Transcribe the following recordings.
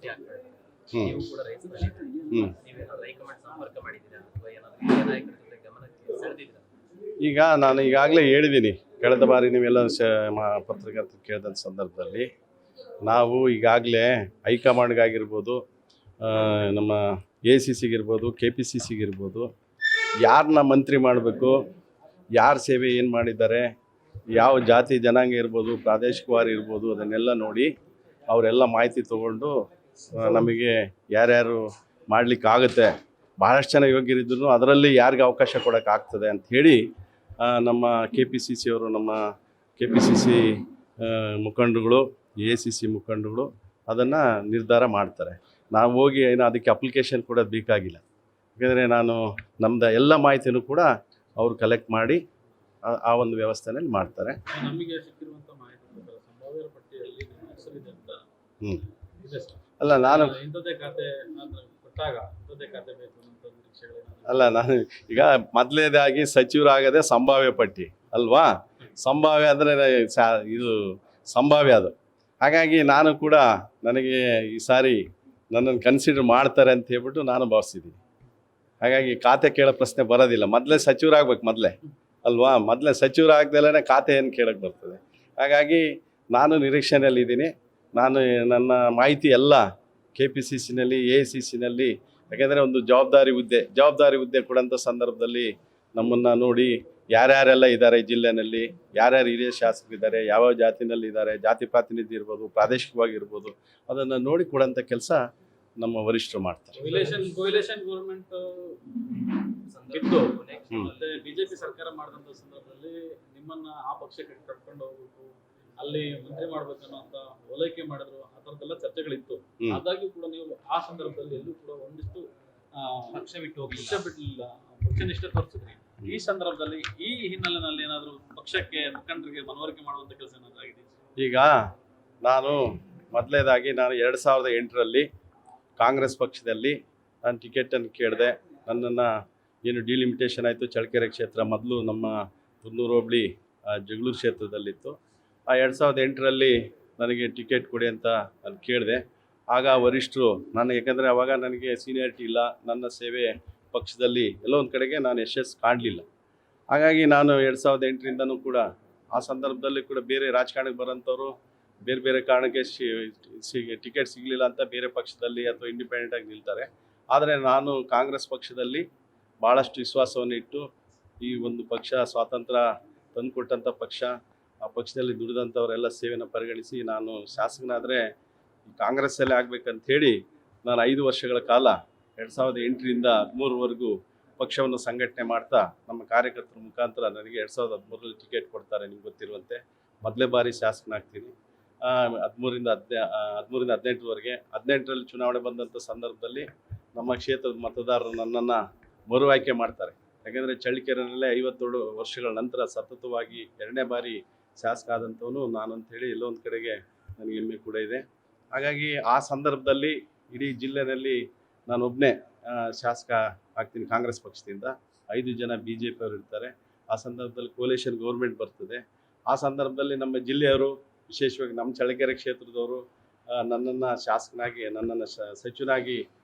ಭೇಟಿ ಆಗ್ತಾ ಇದ್ದಾರೆ. ಹ್ಮ್ ನೀವು ಕೂಡ ರೇಸ್‌ನಲ್ಲಿ ಹ್ಮ್ ನೀವೇನಾದ್ರೂ ಹೈಕಮಾಂಡ್ ಸಂಪರ್ಕ ಮಾಡಿದ್ದೀರಾ ಅಥವಾ ಏನಾದ್ರೂ ಹಿರಿಯ ನಾಯಕರ ಜೊತೆ ಗಮನಕ್ಕೆ ಸೆಳೆದಿದ್ದೀರಾ? ಈಗ ನಾನು ಈಗಾಗಲೇ ಹೇಳಿದ್ದೀನಿ, ಕಳೆದ ಬಾರಿ ನೀವೆಲ್ಲ ಪತ್ರಕರ್ತರು ಕೇಳಿದಂಥ ಸಂದರ್ಭದಲ್ಲಿ ನಾವು ಈಗಾಗಲೇ ಹೈಕಮಾಂಡ್ಗಾಗಿರ್ಬೋದು, ನಮ್ಮ ಎ ಸಿ ಸಿಗಿರ್ಬೋದು, ಕೆ ಪಿ ಸಿ ಸಿಗಿರ್ಬೋದು, ಯಾರನ್ನ ಮಂತ್ರಿ ಮಾಡಬೇಕು, ಯಾರ ಸೇವೆ ಏನು ಮಾಡಿದ್ದಾರೆ, ಯಾವ ಜಾತಿ ಜನಾಂಗ ಇರ್ಬೋದು, ಪ್ರಾದೇಶಿಕವಾರು ಇರ್ಬೋದು, ಅದನ್ನೆಲ್ಲ ನೋಡಿ ಅವರೆಲ್ಲ ಮಾಹಿತಿ ತೊಗೊಂಡು ನಮಗೆ ಯಾರ್ಯಾರು ಮಾಡಲಿಕ್ಕಾಗುತ್ತೆ, ಭಾಳಷ್ಟು ಜನ ಯೋಗ್ಯರಿದ್ರು ಅದರಲ್ಲಿ ಯಾರಿಗೆ ಅವಕಾಶ ಕೊಡೋಕ್ಕಾಗ್ತದೆ ಅಂಥೇಳಿ ನಮ್ಮ ಕೆ ಪಿ ಸಿ ಸಿಯವರು, ನಮ್ಮ ಕೆ ಪಿ ಸಿ ಸಿ ಮುಖಂಡರುಗಳು, ಎ ಸಿ ಸಿ ಮುಖಂಡರುಗಳು ಅದನ್ನು ನಿರ್ಧಾರ ಮಾಡ್ತಾರೆ. ನಾವು ಹೋಗಿ ಏನು ಅದಕ್ಕೆ ಅಪ್ಲಿಕೇಶನ್ ಕೊಡೋದು ಬೇಕಾಗಿಲ್ಲ. ಯಾಕೆಂದರೆ ನಾನು ನಮ್ಮದು ಎಲ್ಲ ಮಾಹಿತಿನೂ ಕೂಡ ಅವರು ಕಲೆಕ್ಟ್ ಮಾಡಿ ಆ ಒಂದು ವ್ಯವಸ್ಥೆನಲ್ಲಿ ಮಾಡ್ತಾರೆ. ನಮಗೆ ಸಿಕ್ಕಿರುವಂತ ಮಾಹಿತಿ ಪ್ರಕಾರ ಸಂಭಾವ್ಯರ ಪಟ್ಟಿಯಲ್ಲಿ ನಿಮ್ಮ ಹೆಸರಿದೆ ಅಂತ ಇದೆ ಸರ್. ಅಲ್ಲ ನಾನು ಇಂಥದ್ದೇ ಖಾತೆ ಕೊಟ್ಟಾಗ ಇಂಥದ್ದೇ ಖಾತೆ ಬೇಕು ಅಂತ ನಿರೀಕ್ಷೆಗಳೇನಾದ್ರು? ಅಲ್ಲ ನಾನು ಈಗ ಮೊದಲನೇದಾಗಿ ಸಚಿವರಾಗದೆ ಸಂಭಾವ್ಯ ಪಟ್ಟಿ ಅಲ್ವಾ, ಸಂಭಾವ್ಯ ಅಂದರೆ ಇದು ಸಂಭಾವ್ಯ ಅದು. ಹಾಗಾಗಿ ನಾನು ಕೂಡ ನನಗೆ ಈ ಸಾರಿ ನನ್ನನ್ನು ಕನ್ಸಿಡರ್ ಮಾಡ್ತಾರೆ ಅಂತ ಹೇಳ್ಬಿಟ್ಟು ನಾನು ಭಾವಿಸಿದ್ದೀನಿ. ಹಾಗಾಗಿ ಖಾತೆ ಕೇಳೋ ಪ್ರಶ್ನೆ ಬರೋದಿಲ್ಲ, ಮೊದಲೇ ಸಚಿವರಾಗಬೇಕು ಮೊದಲೇ ಅಲ್ವಾ, ಮೊದಲೇ ಸಚಿವರಾಗ್ದಲೇ ಖಾತೆ ಏನು ಕೇಳೋಕ್ಕೆ ಬರ್ತದೆ. ಹಾಗಾಗಿ ನಾನು ನಿರೀಕ್ಷೆಯಲ್ಲಿದ್ದೀನಿ. ನಾನು ನನ್ನ ಮಾಹಿತಿ ಎಲ್ಲ ಕೆ ಪಿ ಸಿ ಸಿನಲ್ಲಿ, ಎ ಸಿ ಸಿನಲ್ಲಿ, ಯಾಕೆಂದರೆ ಒಂದು ಜವಾಬ್ದಾರಿ ಹುದ್ದೆ ಕೊಡೋಂಥ ಸಂದರ್ಭದಲ್ಲಿ ನಮ್ಮನ್ನು ನೋಡಿ ಯಾರ್ಯಾರೆಲ್ಲ ಇದ್ದಾರೆ ಈ ಜಿಲ್ಲೆಯಲ್ಲಿ, ಯಾರ್ಯಾರು ಹಿರಿಯ ಶಾಸಕರಿದ್ದಾರೆ, ಯಾವ ಜಾತಿನಲ್ಲಿ ಇದ್ದಾರೆ, ಜಾತಿ ಪ್ರಾತಿನಿಧ್ಯ ಇರ್ಬೋದು, ಪ್ರಾದೇಶಿಕವಾಗಿರ್ಬೋದು, ಅದನ್ನು ನೋಡಿ ಕೊಡೋಂಥ ಕೆಲಸ ನಮ್ಮ ವರಿಷ್ಠರು ಮಾಡ್ತಾರೆ. ಕೊಯ್ಲೇಷನ್ ಗೌರ್ಮೆಂಟ್ ಇತ್ತು, ಮತ್ತೆ ಬಿಜೆಪಿ ಸರ್ಕಾರ ಮಾಡಿದಂಥ ಸಂದರ್ಭದಲ್ಲಿ ನಿಮ್ಮನ್ನ ಆ ಪಕ್ಷಕ್ಕೆ ಕಟ್ಕೊಂಡು ಹೋಗ್ಬೇಕು, ಅಲ್ಲಿ ಮಂತ್ರಿ ಮಾಡ್ಬೇಕನ್ನೋ ಅಂತ ಓಲೈಕೆ ಮಾಡಿದ್ರು, ಆ ಥರದ್ದೆಲ್ಲ ಚರ್ಚೆಗಳಿತ್ತು. ಆದಾಗ್ಯೂ ಕೂಡ ನೀವು ಆ ಸಂದರ್ಭದಲ್ಲಿ ಎಲ್ಲೂ ಕೂಡ ಒಂದಿಷ್ಟು ಪಕ್ಷ ಬಿಡಲಿಲ್ಲ, ಪಕ್ಷನಿಷ್ಠೆ ತೋರಿಸಿದ್ರಿ. ಈ ಸಂದರ್ಭದಲ್ಲಿ ಈ ಹಿನ್ನೆಲೆಯಲ್ಲಿ ಏನಾದರೂ ಪಕ್ಷಕ್ಕೆ ಮುಖಂಡರಿಗೆ ಮನವರಿಕೆ ಮಾಡುವಂತ ಕೆಲಸ ಏನಾದರೂ ಆಗಿದೆ? ಈಗ ನಾನು ಮೊದಲನೇದಾಗಿ 2008ರಲ್ಲಿ ಕಾಂಗ್ರೆಸ್ ಪಕ್ಷದಲ್ಲಿ ನಾನು ಟಿಕೆಟನ್ನು ಕೇಳಿದೆ. ನನ್ನನ್ನು ಏನು ಡಿಲಿಮಿಟೇಷನ್ ಆಯಿತು, ಚಳ್ಳಕೆರೆ ಕ್ಷೇತ್ರ ಮೊದಲು ನಮ್ಮ ಕುನ್ನೂರು ಹೋಬಳಿ ಜಗಳೂರು ಕ್ಷೇತ್ರದಲ್ಲಿತ್ತು. ಆ 2008ರಲ್ಲಿ ನನಗೆ ಟಿಕೆಟ್ ಕೊಡಿ ಅಂತ ನಾನು ಕೇಳಿದೆ. ಆಗ ವರಿಷ್ಠರು ಯಾಕೆಂದರೆ ಆವಾಗ ನನಗೆ ಸೀನಿಯಾರಿಟಿ ಇಲ್ಲ, ನನ್ನ ಸೇವೆ ಪಕ್ಷದಲ್ಲಿ ಎಲ್ಲೋ ಒಂದು ಕಡೆಗೆ ನಾನು ಯಶಸ್ಸು ಕಾಣಲಿಲ್ಲ. ಹಾಗಾಗಿ ನಾನು 2008ರಿಂದನೂ ಕೂಡ ಆ ಸಂದರ್ಭದಲ್ಲಿ ಕೂಡ ಬೇರೆ ರಾಜಕಾರಣಕ್ಕೆ ಬರೋಂಥವ್ರು ಬೇರೆ ಬೇರೆ ಕಾರಣಕ್ಕೆ ಟಿಕೆಟ್ ಸಿಗಲಿಲ್ಲ ಅಂತ ಬೇರೆ ಪಕ್ಷದಲ್ಲಿ ಅಥವಾ ಇಂಡಿಪೆಂಡೆಂಟಾಗಿ ನಿಲ್ತಾರೆ. ಆದರೆ ನಾನು ಕಾಂಗ್ರೆಸ್ ಪಕ್ಷದಲ್ಲಿ ಭಾಳಷ್ಟು ವಿಶ್ವಾಸವನ್ನು ಇಟ್ಟು ಈ ಒಂದು ಪಕ್ಷ ಸ್ವಾತಂತ್ರ್ಯ ತಂದುಕೊಟ್ಟಂಥ ಪಕ್ಷ, ಆ ಪಕ್ಷದಲ್ಲಿ ದುಡಿದಂಥವರೆಲ್ಲ ಸೇವೆಯನ್ನು ಪರಿಗಣಿಸಿ ನಾನು ಶಾಸಕನಾದರೆ ಕಾಂಗ್ರೆಸ್ಸಲ್ಲೇ ಆಗಬೇಕಂಥೇಳಿ ನಾನು 5 ವರ್ಷಗಳ ಕಾಲ 2008ರಿಂದ 2013ವರೆಗೂ ಪಕ್ಷವನ್ನು ಸಂಘಟನೆ ಮಾಡ್ತಾ ನಮ್ಮ ಕಾರ್ಯಕರ್ತರ ಮುಖಾಂತರ ನನಗೆ 2013ರಲ್ಲಿ ಟಿಕೆಟ್ ಕೊಡ್ತಾರೆ. ನಿಮ್ಗೆ ಗೊತ್ತಿರುವಂತೆ ಮೊದಲೇ ಬಾರಿ ಶಾಸಕನಾಗ್ತೀನಿ. 13ರಿಂದ 18ರವರೆಗೆ 18ರಲ್ಲಿ ಚುನಾವಣೆ ಬಂದಂಥ ಸಂದರ್ಭದಲ್ಲಿ ನಮ್ಮ ಕ್ಷೇತ್ರದ ಮತದಾರರು ನನ್ನನ್ನು ಮರು ಆಯ್ಕೆ ಮಾಡ್ತಾರೆ. ಯಾಕೆಂದರೆ ಚಳ್ಳಕೆರೆಯಲ್ಲೇ 57 ವರ್ಷಗಳ ನಂತರ ಸತತವಾಗಿ 2ನೇ ಬಾರಿ ಶಾಸಕ ಆದಂಥವನು ನಾನು ಅಂಥೇಳಿ ಎಲ್ಲೋ ಒಂದು ಕಡೆಗೆ ನನಗೆ ಹೆಮ್ಮೆ ಕೂಡ ಇದೆ. ಹಾಗಾಗಿ ಆ ಸಂದರ್ಭದಲ್ಲಿ ಇಡೀ ಜಿಲ್ಲೆಯಲ್ಲಿ ನಾನೊಬ್ಬನೇ ಶಾಸಕ ಆಗ್ತೀನಿ ಕಾಂಗ್ರೆಸ್ ಪಕ್ಷದಿಂದ. 5 ಜನ ಬಿ ಜೆ ಪಿಯವರು ಇರ್ತಾರೆ. ಆ ಸಂದರ್ಭದಲ್ಲಿ ಕೋಲೇಷನ್ ಗೌರ್ಮೆಂಟ್ ಬರ್ತದೆ. ಆ ಸಂದರ್ಭದಲ್ಲಿ ನಮ್ಮ ಜಿಲ್ಲೆಯವರು, ವಿಶೇಷವಾಗಿ ನಮ್ಮ ಚಳ್ಳಕೆರೆ ಕ್ಷೇತ್ರದವರು ನನ್ನನ್ನು ಶಾಸಕನಾಗಿ, ನನ್ನನ್ನು ಸಚಿವನಾಗಿ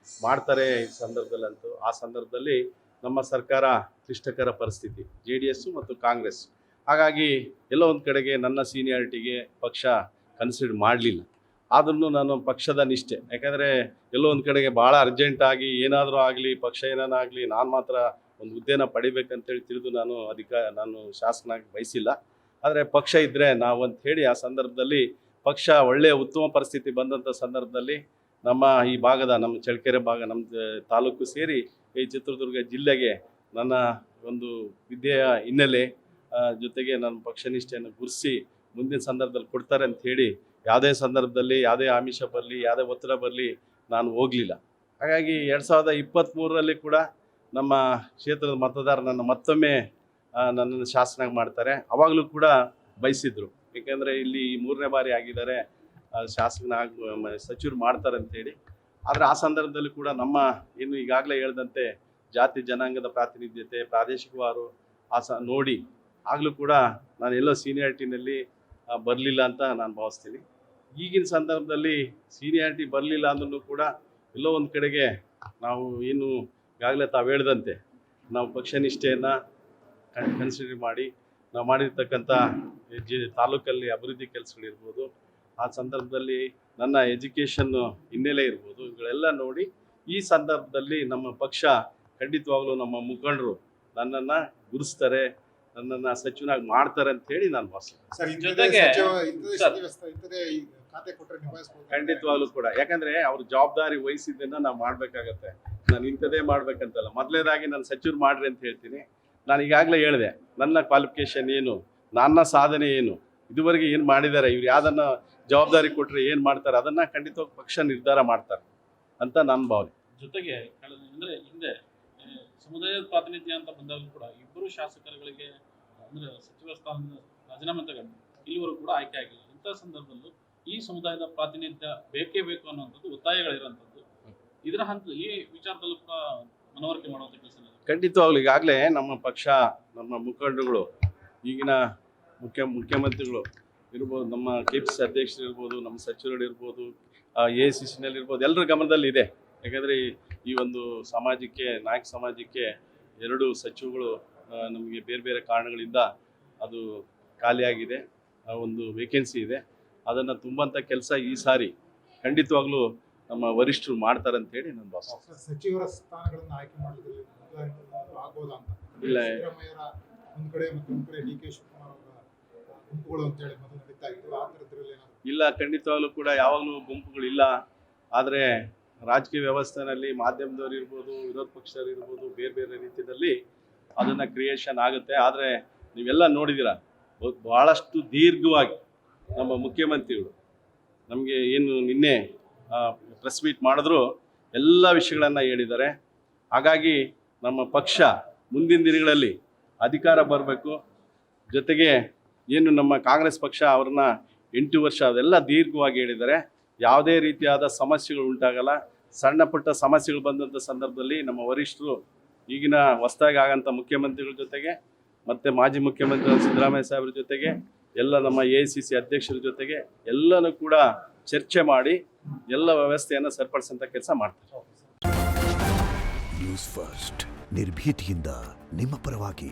ಮಾಡ್ತಾರೆ ಈ ಸಂದರ್ಭದಲ್ಲಂತೂ. ಆ ಸಂದರ್ಭದಲ್ಲಿ ನಮ್ಮ ಸರ್ಕಾರ ಕ್ಲಿಷ್ಟಕರ ಪರಿಸ್ಥಿತಿ, JDS ಮತ್ತು ಕಾಂಗ್ರೆಸ್. ಹಾಗಾಗಿ ಎಲ್ಲೋ ಒಂದು ಕಡೆಗೆ ನನ್ನ ಸೀನಿಯಾರಿಟಿಗೆ ಪಕ್ಷ ಕನ್ಸಿಡರ್ ಮಾಡಲಿಲ್ಲ. ಆದ್ರೂ ನಾನು ಪಕ್ಷದ ನಿಷ್ಠೆ, ಯಾಕಂದರೆ ಎಲ್ಲೋ ಒಂದು ಕಡೆಗೆ ಭಾಳ ಅರ್ಜೆಂಟಾಗಿ ಏನಾದರೂ ಆಗಲಿ, ಪಕ್ಷ ಏನಾಗಲಿ, ನಾನು ಮಾತ್ರ ಒಂದು ಹುದ್ದೆನ ಪಡಿಬೇಕಂತೇಳಿ ತಿಳಿದು ನಾನು ಶಾಸಕನಾಗಿ ಬಯಸಿಲ್ಲ. ಆದರೆ ಪಕ್ಷ ಇದ್ದರೆ ನಾವು ಅಂತ ಹೇಳಿ ಆ ಸಂದರ್ಭದಲ್ಲಿ ಪಕ್ಷ ಒಳ್ಳೆಯ ಉತ್ತಮ ಪರಿಸ್ಥಿತಿ ಬಂದಂಥ ಸಂದರ್ಭದಲ್ಲಿ ನಮ್ಮ ಈ ಭಾಗದ, ನಮ್ಮ ಚಳ್ಳಕೆರೆ ಭಾಗ, ನಮ್ಮ ತಾಲೂಕು ಸೇರಿ ಈ ಚಿತ್ರದುರ್ಗ ಜಿಲ್ಲೆಗೆ ನನ್ನ ಒಂದು ವಿದ್ಯೆಯ ಹಿನ್ನೆಲೆ ಜೊತೆಗೆ ನನ್ನ ಪಕ್ಷನಿಷ್ಠೆಯನ್ನು ಗುರುತಿಸಿ ಮುಂದಿನ ಸಂದರ್ಭದಲ್ಲಿ ಕೊಡ್ತಾರೆ ಅಂತ ಹೇಳಿ ಯಾವುದೇ ಸಂದರ್ಭದಲ್ಲಿ ಯಾವುದೇ ಆಮಿಷ ಬರಲಿ, ಯಾವುದೇ ಒತ್ತಡ ಬರಲಿ ನಾನು ಹೋಗಲಿಲ್ಲ. ಹಾಗಾಗಿ 2023ರಲ್ಲಿ ಕೂಡ ನಮ್ಮ ಕ್ಷೇತ್ರದ ಮತದಾರರು ನನ್ನ ಮತ್ತೊಮ್ಮೆ ನನ್ನನ್ನು ಶಾಸಕನಾಗಿ ಮಾಡ್ತಾರೆ. ಆವಾಗಲೂ ಕೂಡ ಬಯಸಿದ್ರು, ಏಕೆಂದರೆ ಇಲ್ಲಿ 3ನೇ ಬಾರಿ ಆಗಿದ್ದಾರೆ, ಸಚಿವರು ಮಾಡ್ತಾರೆ ಅಂತೇಳಿ. ಆದರೆ ಆ ಸಂದರ್ಭದಲ್ಲಿ ಕೂಡ ನಮ್ಮ ಏನು ಈಗಾಗಲೇ ಹೇಳಿದಂತೆ ಜಾತಿ ಜನಾಂಗದ ಪ್ರಾತಿನಿಧ್ಯತೆ, ಪ್ರಾದೇಶಿಕವಾರು ನೋಡಿ ಆಗಲೂ ಕೂಡ ನಾನು ಎಲ್ಲೋ ಸೀನಿಯಾರಿಟಿನಲ್ಲಿ ಬರಲಿಲ್ಲ ಅಂತ ನಾನು ಭಾವಿಸ್ತೀನಿ. ಈಗಿನ ಸಂದರ್ಭದಲ್ಲಿ ಸೀನಿಯಾರಿಟಿ ಬರಲಿಲ್ಲ ಅಂದ್ರೂ ಕೂಡ ಎಲ್ಲೋ ಒಂದು ಕಡೆಗೆ ನಾವು ಏನು ಈಗಾಗಲೇ ತಾವು ಹೇಳ್ದಂತೆ ನಾವು ಪಕ್ಷ ನಿಷ್ಠೆಯನ್ನು ಕನ್ಸಿಡರ್ ಮಾಡಿ ನಾವು ಮಾಡಿರ್ತಕ್ಕಂಥ ತಾಲೂಕಲ್ಲಿ ಅಭಿವೃದ್ಧಿ ಕೆಲಸಗಳಿರ್ಬೋದು, ಆ ಸಂದರ್ಭದಲ್ಲಿ ನನ್ನ ಎಜುಕೇಷನ್ ಹಿನ್ನೆಲೆ ಇರ್ಬೋದು, ಇವುಗಳೆಲ್ಲ ನೋಡಿ ಈ ಸಂದರ್ಭದಲ್ಲಿ ನಮ್ಮ ಪಕ್ಷ ಖಂಡಿತವಾಗ್ಲೂ ನಮ್ಮ ಮುಖಂಡರು ನನ್ನನ್ನು ಗುರುಸ್ತಾರೆ, ನನ್ನನ್ನು ಸಚಿವನಾಗಿ ಮಾಡ್ತಾರೆ ಅಂತ ಹೇಳಿ ನಾನು ಭಾವಿಸ್ತೀನಿ. ಜೊತೆಗೆ ಖಂಡಿತವಾಗ್ಲೂ ಕೂಡ, ಯಾಕಂದ್ರೆ ಅವ್ರ ಜವಾಬ್ದಾರಿ ವಹಿಸಿದ್ದನ್ನ ನಾವು ಮಾಡ್ಬೇಕಾಗತ್ತೆ. ನಾನು ಇಂಥದೇ ಮಾಡ್ಬೇಕಂತಲ್ಲ, ಮೊದಲೇದಾಗಿ ನಾನು ಸಚಿವರು ಮಾಡ್ರಿ ಅಂತ ಹೇಳ್ತೀನಿ. ನಾನು ಈಗಾಗಲೇ ಹೇಳಿದೆ ನನ್ನ ಕ್ವಾಲಿಫಿಕೇಶನ್ ಏನು, ನನ್ನ ಸಾಧನೆ ಏನು, ಇದುವರೆಗೆ ಏನು ಮಾಡಿದ್ದಾರೆ, ಇವ್ರು ಯಾವ್ದನ್ನ ಜವಾಬ್ದಾರಿ ಕೊಟ್ಟರೆ ಏನು ಮಾಡ್ತಾರೆ, ಅದನ್ನು ಖಂಡಿತವಾಗಿ ಪಕ್ಷ ನಿರ್ಧಾರ ಮಾಡ್ತಾರೆ ಅಂತ ನನ್ನ ಭಾವನೆ. ಜೊತೆಗೆ ಅಂದ್ರೆ ಹಿಂದೆ ಸಮುದಾಯದ ಪ್ರಾತಿನಿಧ್ಯ ಅಂತ ಬಂದಾಗ ಕೂಡ ಇಬ್ಬರು ಶಾಸಕರುಗಳಿಗೆ ಅಂದ್ರೆ ಸಚಿವ ಸ್ಥಾನದಿಂದ ರಾಜೀನಾಮೆ ತಗೊಂಡು ಇಲ್ಲಿವರೆಗೂ ಕೂಡ ಆಯ್ಕೆ ಆಗಿಲ್ಲ. ಇಂಥ ಸಂದರ್ಭದಲ್ಲೂ ಈ ಸಮುದಾಯದ ಪ್ರಾತಿನಿಧ್ಯ ಬೇಕೇ ಬೇಕು ಅನ್ನುವಂಥದ್ದು ಒತ್ತಾಯಗಳಿರುವಂಥದ್ದು. ಇದರ ಈ ವಿಚಾರದಲ್ಲೂ ಕೂಡ ಮನವರಿಕೆ ಮಾಡುವಂಥ ಕೆಲಸ ಖಂಡಿತವಾಗ್ಲು ಈಗಾಗಲೇ ನಮ್ಮ ಪಕ್ಷ, ನಮ್ಮ ಮುಖಂಡರುಗಳು, ಈಗಿನ ಮುಖ್ಯಮಂತ್ರಿಗಳು ಇರ್ಬೋದು, ನಮ್ಮ KPCC ಅಧ್ಯಕ್ಷರು ಇರ್ಬೋದು, ನಮ್ಮ ಸಚಿವರುಗಳಿರ್ಬೋದು, AICC ಇರ್ಬೋದು, ಎಲ್ಲರ ಗಮನದಲ್ಲಿ ಇದೆ. ಯಾಕಂದರೆ ಈ ಒಂದು ಸಮಾಜಕ್ಕೆ, ನಾಯಕ ಸಮಾಜಕ್ಕೆ 2 ಸಚಿವಗಳು ನಮಗೆ ಬೇರೆ ಬೇರೆ ಕಾರಣಗಳಿಂದ ಅದು ಖಾಲಿಯಾಗಿದೆ, ಒಂದು ವೇಕೆನ್ಸಿ ಇದೆ. ಅದನ್ನು ತುಂಬಂಥ ಕೆಲಸ ಈ ಸಾರಿ ಖಂಡಿತವಾಗ್ಲೂ ನಮ್ಮ ವರಿಷ್ಠರು ಮಾಡ್ತಾರೆ ಅಂತ ಹೇಳಿ ನನ್ನ ಭಾವನೆ. ಸಚಿವರ ಸ್ಥಾನಗಳನ್ನು ಆಯ್ಕೆ ಮಾಡೋದ್ರಲ್ಲಿ ಆಗ್ಬೋದಾ ಅಂತ? ಇಲ್ಲ, ಸಿದ್ದರಾಮಯ್ಯರ ಒಂದು ಕಡೆ ಮತ್ತೊಂದು ಕಡೆ DK ಶಿವಕುಮಾರ್ ಅವರ ಗುಂಪುಗಳು ಅಂತ ಹೇಳಿ ಮೊದಲು ನಡೀತಾ ಇತ್ತು, ಆ ಥರದ್ರಲ್ಲಿ ಇಲ್ಲ, ಖಂಡಿತವಾಗ್ಲೂ ಕೂಡ ಯಾವಾಗಲೂ ಗುಂಪುಗಳಿಲ್ಲ. ಆದರೆ ರಾಜಕೀಯ ವ್ಯವಸ್ಥೆಯಲ್ಲಿ ಮಾಧ್ಯಮದವ್ರು ಇರ್ಬೋದು, ವಿರೋಧ ಪಕ್ಷದವ್ರು ಇರ್ಬೋದು, ಬೇರೆ ಬೇರೆ ರೀತಿಯಲ್ಲಿ ಅದನ್ನು ಕ್ರಿಯೇಷನ್ ಆಗುತ್ತೆ. ಆದರೆ ನೀವೆಲ್ಲ ನೋಡಿದ್ದೀರ, ಭಾಳಷ್ಟು ದೀರ್ಘವಾಗಿ ನಮ್ಮ ಮುಖ್ಯಮಂತ್ರಿಗಳು ನಮಗೆ ಏನು ನಿನ್ನೆ ಪ್ರೆಸ್ ಮೀಟ್ ಮಾಡಿದ್ರು ಎಲ್ಲ ವಿಷಯಗಳನ್ನು ಹೇಳಿದ್ದಾರೆ. ಹಾಗಾಗಿ ನಮ್ಮ ಪಕ್ಷ ಮುಂದಿನ ದಿನಗಳಲ್ಲಿ ಅಧಿಕಾರ ಬರಬೇಕು. ಜೊತೆಗೆ ಏನು ನಮ್ಮ ಕಾಂಗ್ರೆಸ್ ಪಕ್ಷ ಅವ್ರನ್ನ 8 ವರ್ಷ ಅದೆಲ್ಲ ದೀರ್ಘವಾಗಿ ಹೇಳಿದ್ದಾರೆ. ಯಾವುದೇ ರೀತಿಯಾದ ಸಮಸ್ಯೆಗಳು ಉಂಟಾಗಲ್ಲ. ಸಣ್ಣ ಪುಟ್ಟ ಸಮಸ್ಯೆಗಳು ಬಂದಂಥ ಸಂದರ್ಭದಲ್ಲಿ ನಮ್ಮ ವರಿಷ್ಠರು ಈಗಿನ ಹೊಸದಾಗಿ ಆಗಂಥ ಮುಖ್ಯಮಂತ್ರಿಗಳ ಜೊತೆಗೆ ಮತ್ತು ಮಾಜಿ ಮುಖ್ಯಮಂತ್ರಿ ಸಿದ್ದರಾಮಯ್ಯ ಸಾಹೇಬ್ರ ಜೊತೆಗೆ ಎಲ್ಲ ನಮ್ಮ AICC ಅಧ್ಯಕ್ಷರ ಜೊತೆಗೆ ಎಲ್ಲನೂ ಕೂಡ ಚರ್ಚೆ ಮಾಡಿ ಎಲ್ಲ ವ್ಯವಸ್ಥೆಯನ್ನು ಸರಿಪಡಿಸೋಂಥ ಕೆಲಸ ಮಾಡ್ತಾರೆ. ನ್ಯೂಸ್ ಫಸ್ಟ್ ನಿರ್ಭೀತಿಯಿಂದ ನಿಮ್ಮ ಪರವಾಗಿ.